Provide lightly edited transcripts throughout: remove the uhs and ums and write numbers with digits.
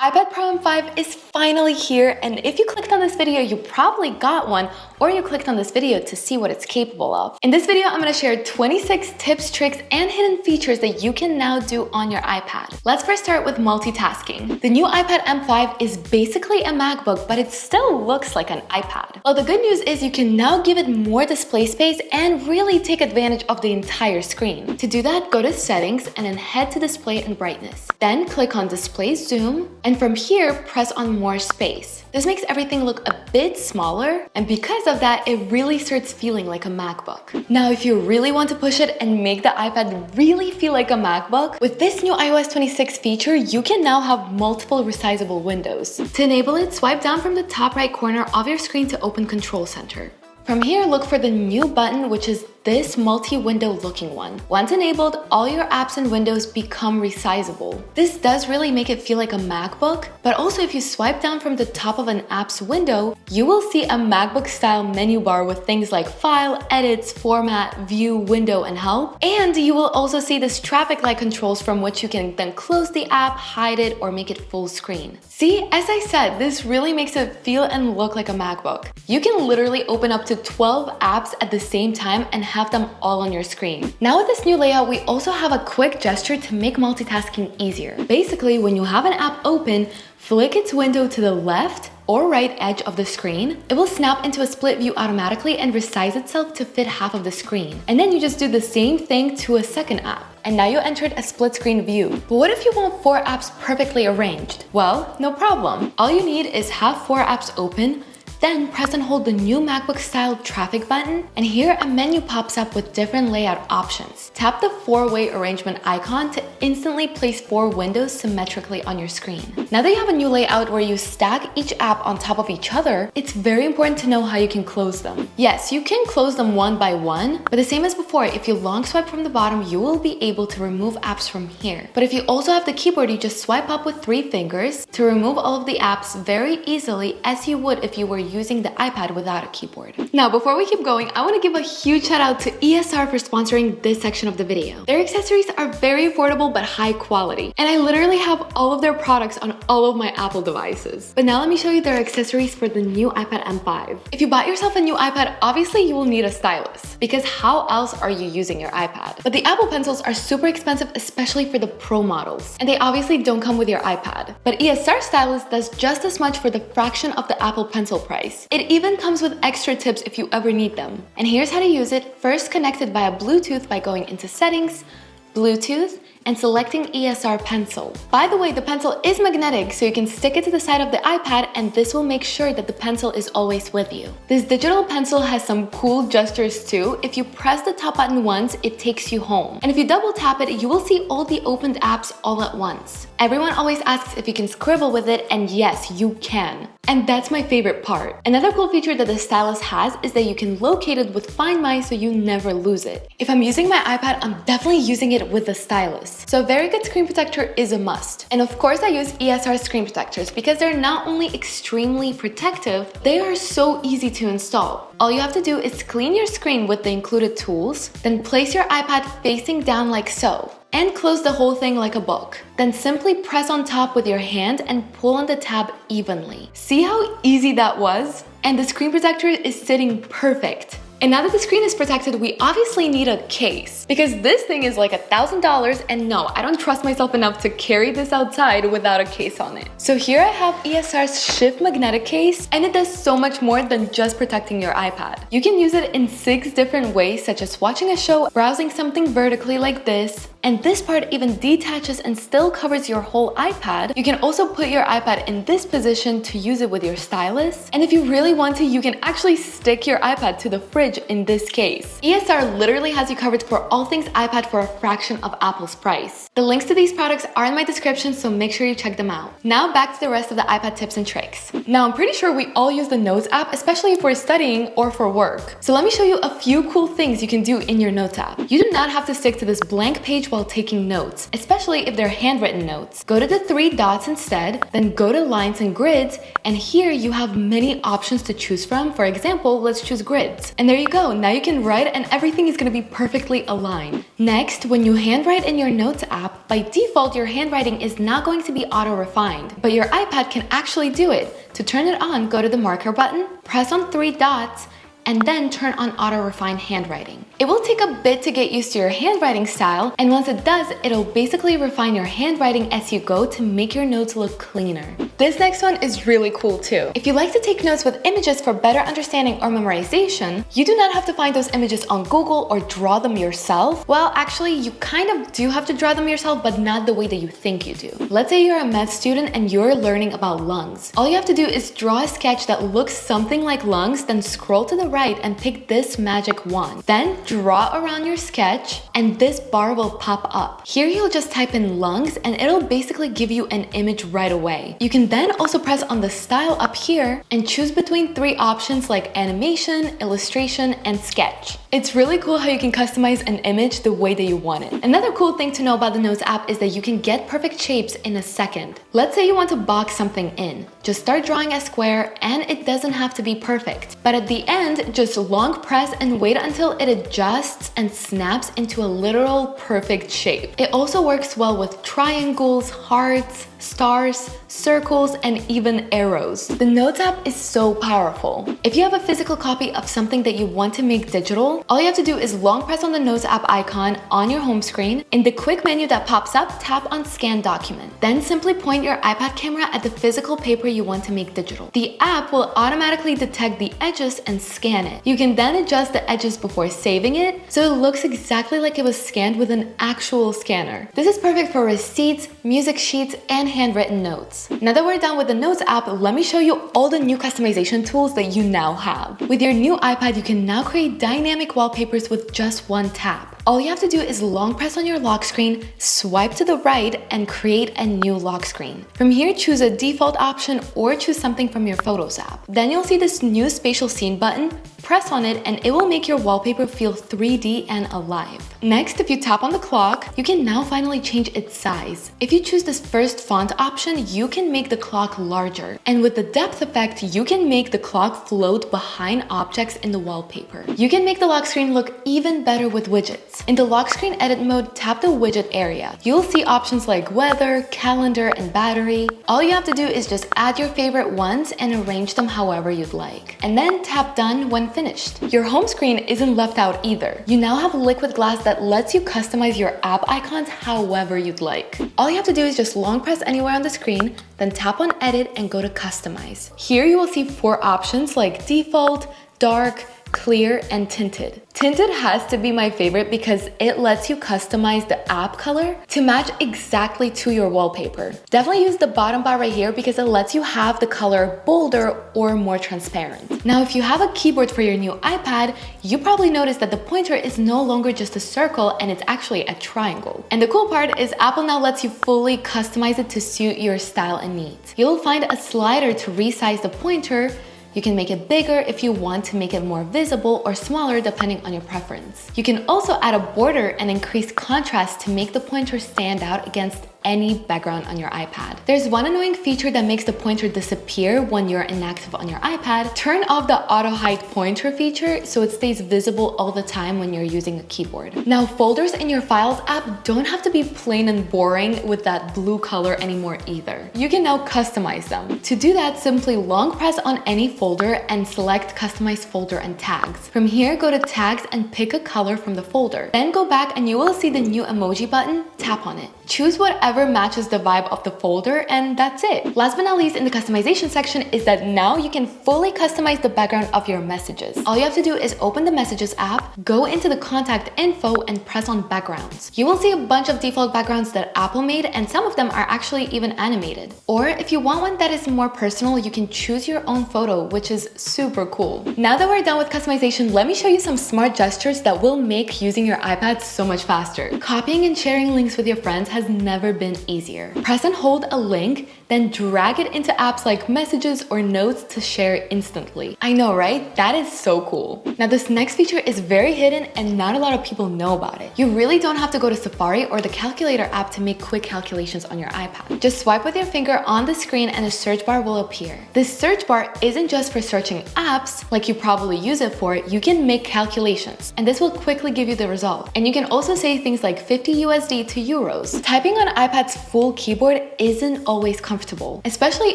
iPad Pro M5 is finally here, and if you clicked on this video, you probably got one, or you clicked on this video to see what it's capable of. In this video, I'm going to share 26 tips, tricks, and hidden features that you can now do on your iPad. Let's first start with multitasking. The new iPad M5 is basically a MacBook, but it still looks like an iPad. Well, the good news is you can now give it more display space and really take advantage of the entire screen. To do that, go to Settings and then head to Display and Brightness. Then click on Display Zoom, and from here, press on More Space. This makes everything look a bit smaller, and because of that, it really starts feeling like a MacBook. Now, if you really want to push it and make the iPad really feel like a MacBook, with this new iOS 26 feature, you can now have multiple resizable windows. To enable it, swipe down from the top right corner of your screen to open Control Center. From here, look for the new button, which is this multi-window looking one. Once enabled, all your apps and windows become resizable. This does really make it feel like a MacBook, but also if you swipe down from the top of an app's window, you will see a MacBook style menu bar with things like File, Edits, Format, View, Window, and Help. And you will also see this traffic light controls from which you can then close the app, hide it, or make it full screen. See, as I said, this really makes it feel and look like a MacBook. You can literally open up to 12 apps at the same time and have them all on your screen. Now with this new layout, we also have a quick gesture to make multitasking easier. Basically, when you have an app open, flick its window to the left or right edge of the screen. It will snap into a split view automatically and resize itself to fit half of the screen. And then you just do the same thing to a second app. And now you entered a split screen view. But what if you want 4 apps perfectly arranged? Well, no problem. All you need is have 4 apps open, then press and hold the new MacBook style traffic button, and here a menu pops up with different layout options. Tap the 4-way arrangement icon to instantly place 4 windows symmetrically on your screen. Now that you have a new layout where you stack each app on top of each other, it's very important to know how you can close them. Yes, you can close them one by one, but the same as before, if you long swipe from the bottom, you will be able to remove apps from here. But if you also have the keyboard, you just swipe up with 3 fingers to remove all of the apps very easily as you would if you were using the iPad without a keyboard. Now, before we keep going, I want to give a huge shout out to ESR for sponsoring this section of the video. Their accessories are very affordable but high quality, and I literally have all of their products on all of my Apple devices. But now let me show you their accessories for the new iPad M5. If you bought yourself a new iPad, obviously you will need a stylus, because how else are you using your iPad? But the Apple Pencils are super expensive, especially for the Pro models, and they obviously don't come with your iPad. But ESR Stylus does just as much for the fraction of the Apple Pencil price. It even comes with extra tips if you ever need them. And here's how to use it. First, connect it via Bluetooth by going into Settings, Bluetooth, and selecting ESR Pencil. By the way, the pencil is magnetic, so you can stick it to the side of the iPad, and this will make sure that the pencil is always with you. This digital pencil has some cool gestures too. If you press the top button once, it takes you home. And if you double tap it, you will see all the opened apps all at once. Everyone always asks if you can scribble with it, and yes, you can. And that's my favorite part. Another cool feature that the stylus has is that you can locate it with Find My so you never lose it. If I'm using my iPad, I'm definitely using it with the stylus. So a very good screen protector is a must. And of course I use ESR screen protectors because they're not only extremely protective, they are so easy to install. All you have to do is clean your screen with the included tools, then place your iPad facing down like so, and close the whole thing like a book. Then simply press on top with your hand and pull on the tab evenly. See how easy that was? And the screen protector is sitting perfect. And now that the screen is protected, we obviously need a case, because this thing is like $1,000, and no, I don't trust myself enough to carry this outside without a case on it. So here I have ESR's Shift magnetic case, and it does so much more than just protecting your iPad. You can use it in 6 different ways, such as watching a show, browsing something vertically like this, and this part even detaches and still covers your whole iPad. You can also put your iPad in this position to use it with your stylus, and if you really want to, you can actually stick your iPad to the fridge in this case. ESR literally has you covered for all things iPad for a fraction of Apple's price. The links to these products are in my description, so make sure you check them out. Now back to the rest of the iPad tips and tricks. Now I'm pretty sure we all use the Notes app, especially if we're studying or for work. So let me show you a few cool things you can do in your Notes app. You do not have to stick to this blank page while taking notes, especially if they're handwritten notes. Go to the 3 dots instead, then go to Lines and Grids, and here you have many options to choose from. For example, let's choose Grids. And there there you go. Now you can write and everything is going to be perfectly aligned. Next, when you handwrite in your Notes app, by default, your handwriting is not going to be auto-refined, but your iPad can actually do it. To turn it on, go to the marker button, press on 3 dots, and then turn on auto refine handwriting. It will take a bit to get used to your handwriting style, and once it does, it'll basically refine your handwriting as you go to make your notes look cleaner. This next one is really cool too. If you like to take notes with images for better understanding or memorization, you do not have to find those images on Google or draw them yourself. Well, actually, you kind of do have to draw them yourself, but not the way that you think you do. Let's say you're a math student and you're learning about lungs. All you have to do is draw a sketch that looks something like lungs, then scroll to the right and pick this magic wand. Then draw around your sketch and this bar will pop up. Here you'll just type in lungs and it'll basically give you an image right away. You can then also press on the style up here and choose between 3 options like animation, illustration, and sketch. It's really cool how you can customize an image the way that you want it. Another cool thing to know about the Notes app is that you can get perfect shapes in a second. Let's say you want to box something in. Just start drawing a square and it doesn't have to be perfect. But at the end, just long press and wait until it adjusts and snaps into a literal perfect shape. It also works well with triangles, hearts, stars, circles, and even arrows. The Notes app is so powerful. If you have a physical copy of something that you want to make digital, all you have to do is long press on the Notes app icon on your home screen. In the quick menu that pops up, tap on Scan Document. Then simply point your iPad camera at the physical paper you want to make digital. The app will automatically detect the edges and scan it. You can then adjust the edges before saving it, so it looks exactly like it was scanned with an actual scanner. This is perfect for receipts, music sheets, and handwritten notes. Now that we're done with the Notes app, let me show you all the new customization tools that you now have. With your new iPad, you can now create dynamic wallpapers with just one tap. All you have to do is long press on your lock screen, swipe to the right, and create a new lock screen. From here, choose a default option or choose something from your Photos app. Then you'll see this new spatial scene button. Press on it and it will make your wallpaper feel 3D and alive. Next, if you tap on the clock, you can now finally change its size. If you choose this first font option, you can make the clock larger. And with the depth effect, you can make the clock float behind objects in the wallpaper. You can make the lock screen look even better with widgets. In the lock screen edit mode, tap the widget area. You'll see options like weather, calendar, and battery. All you have to do is just add your favorite ones and arrange them however you'd like. And then tap done when finished. Your home screen isn't left out either. You now have liquid glass that lets you customize your app icons however you'd like. All you have to do is just long press anywhere on the screen, then tap on edit and go to customize. Here you will see 4 options like default, dark, clear, and tinted. Tinted has to be my favorite because it lets you customize the app color to match exactly to your wallpaper. Definitely use the bottom bar right here because it lets you have the color bolder or more transparent. Now, if you have a keyboard for your new iPad, you probably noticed that the pointer is no longer just a circle and it's actually a triangle. And the cool part is Apple now lets you fully customize it to suit your style and needs. You'll find a slider to resize the pointer. You can make it bigger if you want to make it more visible or smaller depending on your preference. You can also add a border and increase contrast to make the pointer stand out against any background on your iPad. There's one annoying feature that makes the pointer disappear when you're inactive on your iPad. Turn off the auto hide pointer feature so it stays visible all the time when you're using a keyboard. Now, folders in your Files app don't have to be plain and boring with that blue color anymore either. You can now customize them. To do that, simply long press on any folder and select Customize Folder and Tags. From here, go to Tags and pick a color from the folder. Then go back and you will see the new emoji button. Tap on it. Choose whatever matches the vibe of the folder, and that's it. Last but not least in the customization section is that now you can fully customize the background of your messages. All you have to do is open the Messages app, go into the contact info, and press on backgrounds. You will see a bunch of default backgrounds that Apple made, and some of them are actually even animated. Or if you want one that is more personal, you can choose your own photo, which is super cool. Now that we're done with customization, let me show you some smart gestures that will make using your iPad so much faster. Copying and sharing links with your friends has never been been easier. Press and hold a link, then drag it into apps like Messages or Notes to share instantly. I know, right? That is so cool. Now this next feature is very hidden and not a lot of people know about it. You really don't have to go to Safari or the calculator app to make quick calculations on your iPad. Just swipe with your finger on the screen and a search bar will appear. This search bar isn't just for searching apps like you probably use it for. You can make calculations and this will quickly give you the result. And you can also say things like 50 USD to euros. Typing on iPad's full keyboard isn't always comfortable, especially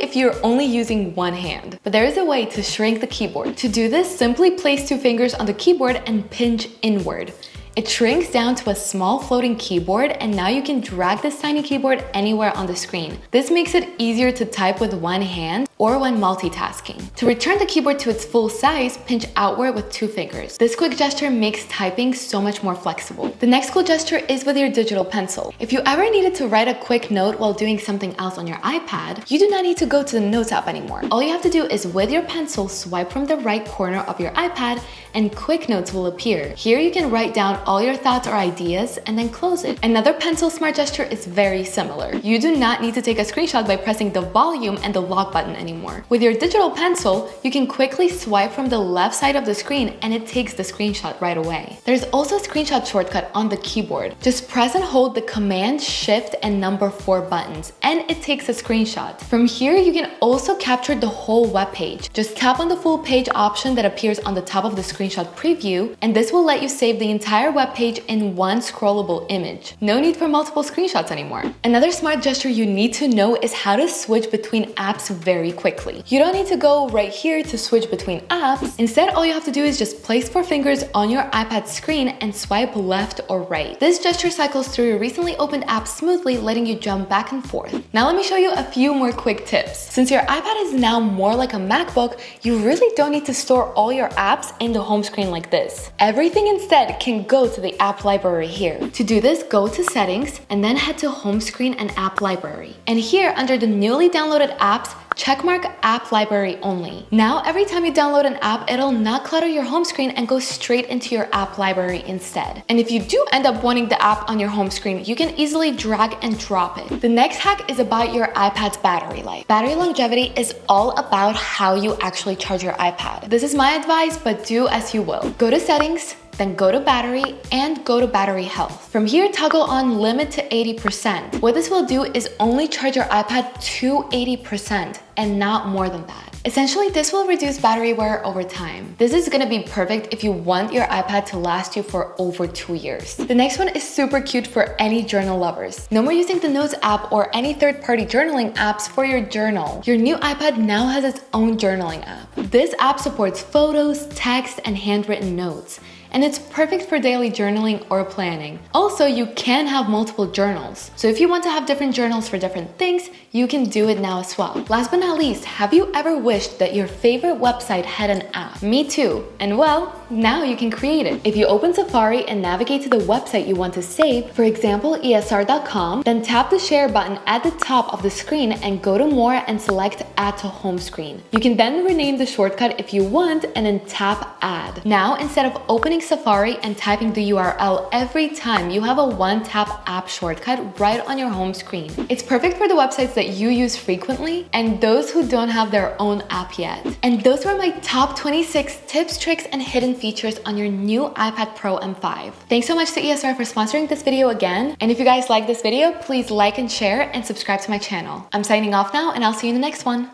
if you're only using one hand. But there is a way to shrink the keyboard. To do this, simply place two fingers on the keyboard and pinch inward. It shrinks down to a small floating keyboard, and now you can drag this tiny keyboard anywhere on the screen. This makes it easier to type with one hand or when multitasking. To return the keyboard to its full size, pinch outward with two fingers. This quick gesture makes typing so much more flexible. The next cool gesture is with your digital pencil. If you ever needed to write a quick note while doing something else on your iPad, you do not need to go to the Notes app anymore. All you have to do is with your pencil, swipe from the right corner of your iPad and Quick Notes will appear. Here you can write down all your thoughts or ideas and then close it. Another pencil smart gesture is very similar. You do not need to take a screenshot by pressing the volume and the lock button anymore. With your digital pencil, you can quickly swipe from the left side of the screen and it takes the screenshot right away. There's also a screenshot shortcut on the keyboard. Just press and hold the Command, Shift, and number 4 buttons and it takes a screenshot. From here, you can also capture the whole web page. Just tap on the full page option that appears on the top of the screenshot preview and this will let you save the entire web page in one scrollable image. No need for multiple screenshots anymore. Another smart gesture you need to know is how to switch between apps very quickly. You don't need to go right here to switch between apps. Instead, all you have to do is just place 4 fingers on your iPad screen and swipe left or right. This gesture cycles through your recently opened app smoothly, letting you jump back and forth. Now let me show you a few more quick tips. Since your iPad is now more like a MacBook, you really don't need to store all your apps in the home screen like this. Everything instead can go to the app library here. To do this, go to Settings and then head to Home Screen and App Library. And here under the newly downloaded apps, checkmark App Library Only. Now every time you download an app, it'll not clutter your home screen and go straight into your app library instead. And if you do end up wanting the app on your home screen, you can easily drag and drop it. The next hack is about your iPad's battery life. Battery longevity is all about how you actually charge your iPad. This is my advice, but do as you will. Go to Settings, then go to Battery and go to Battery Health. From here, toggle on Limit to 80%. What this will do is only charge your iPad to 80% and not more than that. Essentially, this will reduce battery wear over time. This is gonna be perfect if you want your iPad to last you for over 2 years. The next one is super cute for any journal lovers. No more using the Notes app or any third-party journaling apps for your journal. Your new iPad now has its own journaling app. This app supports photos, text, and handwritten notes. And it's perfect for daily journaling or planning. Also, you can have multiple journals. So if you want to have different journals for different things, you can do it now as well. Last but not least, have you ever wished that your favorite website had an app? Me too. And well, now you can create it. If you open Safari and navigate to the website you want to save, for example, esr.com, then tap the share button at the top of the screen and go to More and select Add to Home Screen. You can then rename the shortcut if you want and then tap Add. Now, instead of opening Safari and typing the URL every time, you have a one-tap app shortcut right on your home screen. It's perfect for the websites that you use frequently and those who don't have their own app yet. And those were my top 26 tips, tricks, and hidden features on your new iPad Pro M5. Thanks so much to ESR for sponsoring this video again. And if you guys like this video, please like and share and subscribe to my channel. I'm signing off now and I'll see you in the next one.